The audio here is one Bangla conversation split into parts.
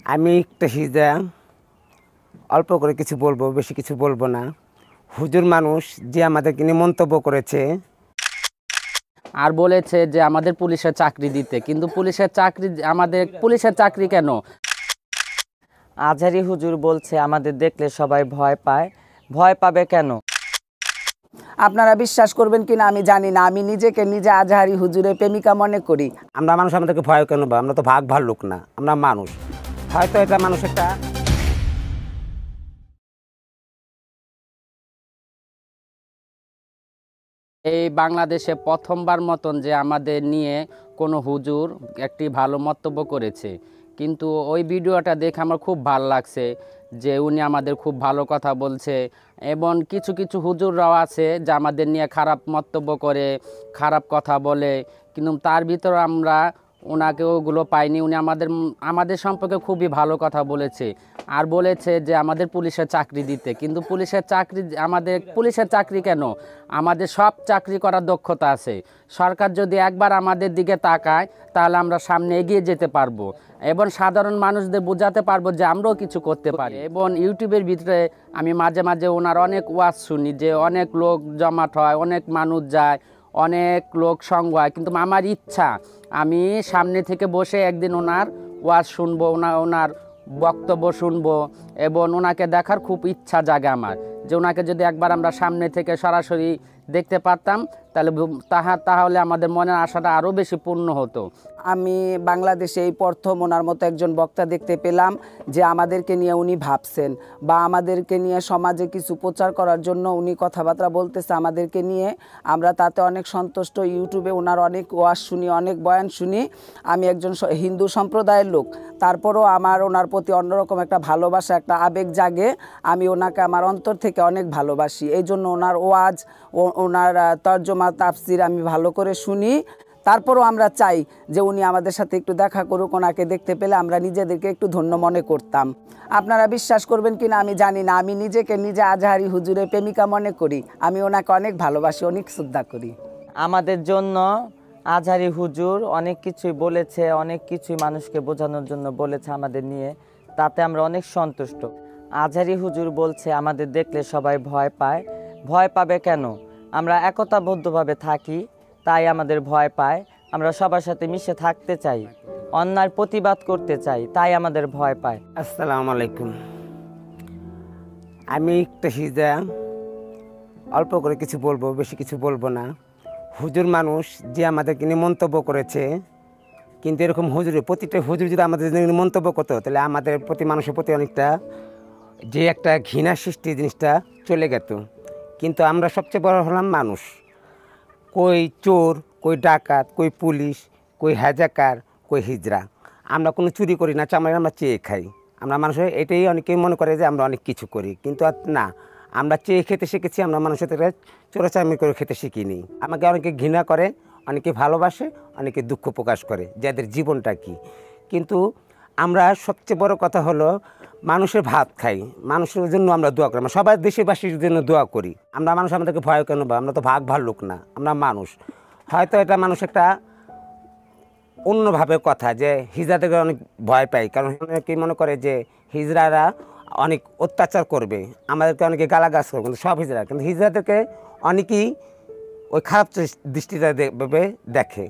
আমি একটা হিজড়া অল্প করে কিছু বলবো, বেশি কিছু বলবো না। হুজুর মানুষ যে আমাদেরকে নিয়ে মন্তব্য করেছে আর বলেছে যে আমাদের পুলিশের চাকরি দিতে, কিন্তু পুলিশের চাকরি কেন? আজহারি হুজুর বলছে আমাদের দেখলে সবাই ভয় পায়। ভয় পাবে কেন? আপনারা বিশ্বাস করবেন কিনা আমি জানি না, আমি নিজেকে নিজে আজহারি হুজুরের প্রেমিকা মনে করি। আমরা মানুষ, আমাদেরকে ভয় কেন বা? আমরা তো ভাগ ভাল্লুক না, আমরা মানুষ। হয়তো এটা মানুষ একটা এই বাংলাদেশে প্রথমবার মতন যে আমাদের নিয়ে কোনো হুজুর একটি ভালো মন্তব্য করেছে, কিন্তু ওই ভিডিওটা দেখে আমার খুব ভালো লাগছে যে উনি আমাদের খুব ভালো কথা বলছে। এবং কিছু কিছু হুজুররাও আছে যে আমাদের নিয়ে খারাপ মন্তব্য করে, খারাপ কথা বলে, কিন্তু তার ভিতরে আমরা ওনাকে ওগুলো পাইনি। উনি আমাদের সম্পর্কে খুবই ভালো কথা বলেছে। আর বলেছে যে আমাদের পুলিশের চাকরি দিতে, কিন্তু পুলিশের চাকরি কেন? আমাদের সব চাকরি করার দক্ষতা আছে। সরকার যদি একবার আমাদের দিকে তাকায় তাহলে আমরা সামনে এগিয়ে যেতে পারবো এবং সাধারণ মানুষদের বোঝাতে পারবো যে আমরাও কিছু করতে পারি। এবং ইউটিউবের ভিতরে আমি মাঝে মাঝে ওনার অনেক ওয়াজ শুনি, যে অনেক লোক জমাট হয়, অনেক মানুষ যায়, অনেক লোক সঙ্গ হয়, কিন্তু আমার ইচ্ছা আমি সামনে থেকে বসে একদিন ওনার ওয়াজ শুনবো, ওনার বক্তব্য শুনবো এবং ওনাকে দেখার খুব ইচ্ছা জাগে আমার, যে ওনাকে যদি একবার আমরা সামনে থেকে সরাসরি দেখতে পারতাম তাহলে আমাদের মনের আশাটা আরও বেশি পূর্ণ হতো। আমি বাংলাদেশে এই প্রথম ওনার মতো একজন বক্তা দেখতে পেলাম যে আমাদেরকে নিয়ে উনি ভাবছেন বা আমাদেরকে নিয়ে সমাজে কিছু প্রচার করার জন্য উনি কথাবার্তা বলতেছে আমাদেরকে নিয়ে। আমরা তাতে অনেক সন্তুষ্ট। ইউটিউবে ওনার অনেক ওয়াজ শুনি, অনেক বয়ান শুনি। আমি একজন হিন্দু সম্প্রদায়ের লোক, তারপরও আমার ওনার প্রতি অন্যরকম একটা ভালোবাসা, একটা আবেগ জাগে। আমি ওনাকে আমার অন্তর থেকে অনেক ভালোবাসি। এই জন্য ওনার ওয়াজ, ওনার তর্জমা, তাফসির আমি ভালো করে শুনি। তারপরও আমরা চাই যে উনি আমাদের সাথে একটু দেখা করুক। ওনাকে দেখতে পেলে আমরা নিজেদেরকে একটু ধন্য মনে করতাম। আপনারা বিশ্বাস করবেন কিনা আমি জানি না, আমি নিজেকে নিজে আজহারি হুজুরের প্রেমিকা মনে করি। আমি ওনাকে অনেক ভালোবাসি, অনেক শ্রদ্ধা করি। আমাদের জন্য আজহারি হুজুর অনেক কিছুই বলেছে, অনেক কিছুই মানুষকে বোঝানোর জন্য বলেছে আমাদের নিয়ে, তাতে আমরা অনেক সন্তুষ্ট। আজহারি হুজুর বলছে আমাদের দেখলে সবাই ভয় পায়। ভয় পাবে কেন? আমরা একতাবদ্ধভাবে থাকি, তাই আমাদের ভয় পায়। আমরা সবার সাথে মিশে থাকতে চাই, অন্যায় প্রতিবাদ করতে চাই, তাই আমাদের ভয় পায়। আসসালামু আলাইকুম। আমি একটা হিজড়া অল্প করে কিছু বলবো, বেশি কিছু বলবো না। হুজুর মানুষ যে আমাদেরকে নিয়ে মন্তব্য করেছে, কিন্তু এরকম প্রতিটা হুজুর যদি আমাদের নিয়ে মন্তব্য করতো তাহলে আমাদের প্রতি, মানুষের প্রতি অনেকটা যে একটা ঘৃণা সৃষ্টি জিনিসটা চলে যেত। কিন্তু আমরা সবচেয়ে বড় হলাম মানুষ। কই চোর, কই ডাকাত, কই পুলিশ, কই হ্যাজাকার, কই হিজড়া। আমরা কোনো চুরি করি না, আমরা চেয়ে খাই। আমরা মানুষের এটাই অনেকেই মনে করে যে আমরা অনেক কিছু করি, কিন্তু না, আমরা চেয়ে খেতে শিখেছি। আমরা মানুষের থেকে চোরাচামি করে খেতে শিখিনি। আমাকে অনেকে ঘৃণা করে, অনেকে ভালোবাসে, অনেকে দুঃখ প্রকাশ করে যাদের জীবনটা কি। কিন্তু আমরা সবচেয়ে বড় কথা হলো মানুষের ভাত খাই, মানুষের জন্য আমরা দোয়া করি। আমরা সবাই দেশবাসীর জন্য দোয়া করি। আমরা মানুষ, আমাদেরকে ভয় কেন বা? আমরা তো ভাগ ভাল্লুক না, আমরা মানুষ। হয়তো এটা মানুষ একটা অন্যভাবে কথা, যে হিজড়াদেরকে অনেক ভয় পাই, কারণ অনেকেই মনে করে যে হিজড়ারা অনেক অত্যাচার করবে, আমাদেরকে অনেকে গালাগাছ করবে। কিন্তু সব হিজড়া, কিন্তু হিজড়াদেরকে অনেকেই ওই খারাপ দৃষ্টিটা দেখে।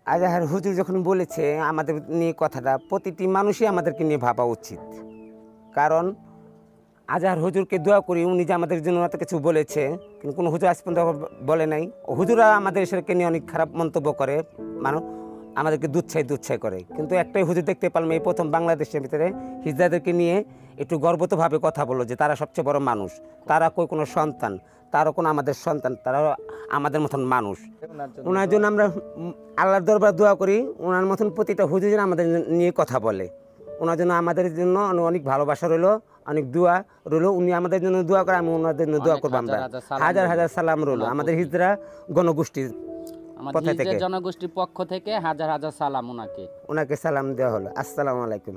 আজহার হুজুর যখন বলেছে আমাদের নিয়ে কথাটা, প্রতিটি মানুষই আমাদেরকে নিয়ে ভাবা উচিত। কারণ আজহার হুজুরকে দোয়া করি, উনি যে আমাদের জন্য এত কিছু বলেছে, কিন্তু কোনো হুজুর আজ পর্যন্ত বলে নাই। হুজুরা আমাদের এসেকে নিয়ে অনেক খারাপ মন্তব্য করে, আমাদেরকে দুচ্ছাই করে। কিন্তু একটাই হুজুর দেখতে পেলাম এই প্রথম বাংলাদেশের ভিতরে হিজড়াদেরকে নিয়ে একটু গর্বতভাবে কথা বললো যে তারা সবচেয়ে বড় মানুষ, তারা কোনো সন্তান, তারও কোনো আমাদের সন্তান, তারাও আমাদের মতন মানুষ। ওনার জন্য আমরা আল্লাহর দরবার দোয়া করি, ওনার মতন প্রতিটা হুজুর যেন আমাদের নিয়ে কথা বলে। ওনার জন্য আমাদের জন্য অনেক ভালোবাসা রইলো, অনেক দোয়া রইলো। উনি আমাদের জন্য দোয়া করে, আমি ওনাদের জন্য দোয়া করবো। আমরা হাজার হাজার সালাম রইলো আমাদের হিজড়া জনগোষ্ঠীর জনগোষ্ঠীর পক্ষ থেকে হাজার হাজার সালাম ওনাকে সালাম দেওয়া হলো। আসসালামু আলাইকুম।